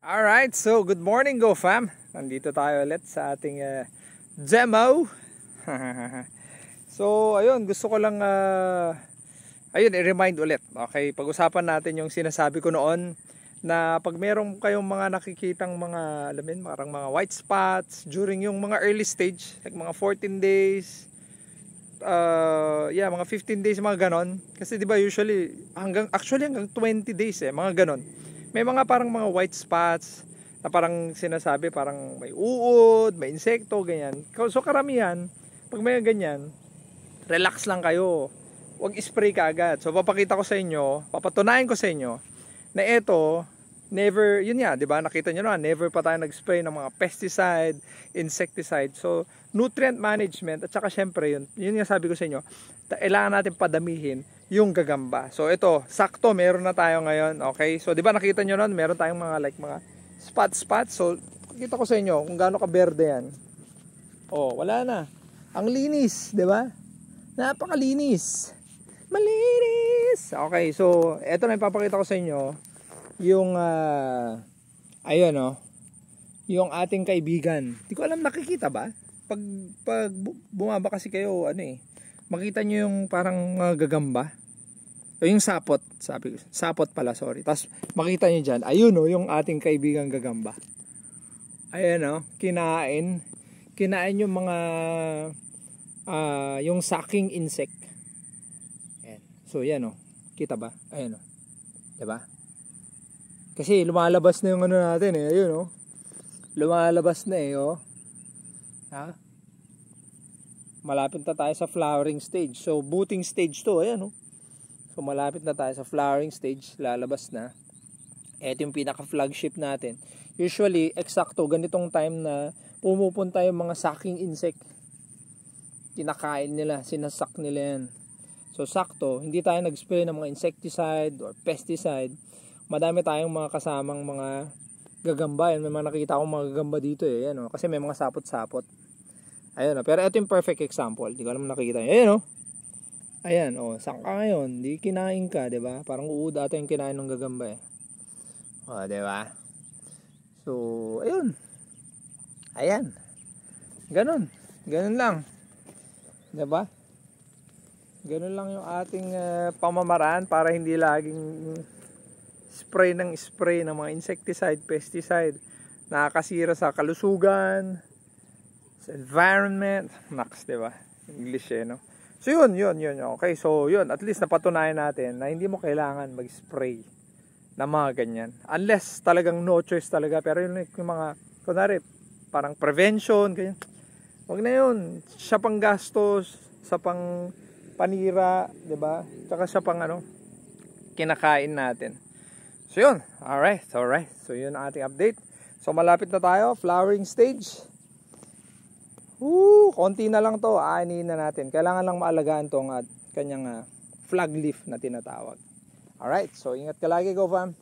Alright, so good morning Go Fam. Nandito tayo ulit sa ating demo. So ayun, gusto ko lang i-remind ulit. Okay, pag-usapan natin yung sinasabi ko noon na pag meron kayong mga nakikitang mga parang mga white spots during yung mga early stage, like mga 14 days, mga 15 days, mga ganon. Kasi di ba usually hanggang 20 days mga ganon. May mga parang mga white spots na parang sinasabi parang may uod, may insekto, ganyan. So karamihan, pag may ganyan, relax lang kayo. Huwag spray ka agad. So papakita ko sa inyo, papatunayan ko sa inyo na ito, never, yun nga, di ba? Nakita nyo na, never pa tayo nag-spray ng mga pesticide, insecticide. So nutrient management, at saka syempre yun nga sabi ko sa inyo, kailangan natin padamihin yung gagamba. So ito, sakto meron na tayo ngayon. Okay? So di ba nakita nyo nun, meron tayong mga mga spot. So pakita ko sa inyo kung gaano ka berde yan. Oh, wala na. Ang linis, di ba? Napakalinis. Malinis. Okay, so ito na ipapakita ko sa inyo yung yung ating kaibigan. Di ko alam nakikita ba? Pag bumaba kasi kayo, makita nyo yung parang gagamba. O yung sapot, sapot pala, sorry. Tapos makita nyo dyan, ayun yung ating kaibigang gagamba. Ayan kinain yung mga yung sucking insect. Ayan. So yan kita ba? Ayan diba? Kasi lumalabas na yung natin ayun lumalabas na ha? Malapit na tayo sa flowering stage. So budding stage to, ayan So malapit na tayo sa flowering stage, lalabas na. Ito yung pinaka flagship natin. Usually eksakto ganitong time na pumupunta yung mga sucking insect. Kinakain nila, sinasak nila yan. So sakto, hindi tayo nag-spray ng mga insecticide or pesticide. Madami tayong mga kasamang mga gagamba. May mga nakita akong mga gagamba dito Ayan, kasi may mga sapot-sapot. Ayan pero ito yung perfect example. Hindi ko alam nakikita nyo. Ayan Ayan, saan ka ngayon? Di kinain ka, di ba? Parang uod ata yung kinain ng gagamba di ba? So, ayun. Ayan. Ganun lang. Di ba? Ganun lang yung ating pamamaraan para hindi laging spray ng mga insecticide, pesticide. Nakakasira sa kalusugan, sa environment. Max, di ba? English So yun. Okay, so yun, at least napatunayan natin na hindi mo kailangan mag-spray ng mga ganyan. Unless talagang no choice talaga. Pero yung mga, kunwari, parang prevention, ganyan. Huwag na yun. Siya pang gastos, sa pang panira, diba? Tsaka siya pang kinakain natin. So yun, alright. So yun ang ating update. So malapit na tayo, flowering stage. Konti na lang to, aanihin na natin. Kailangan lang maalagaan tong kanyang flag leaf na tinatawag. Alright, so ingat ka lagi Go Fam.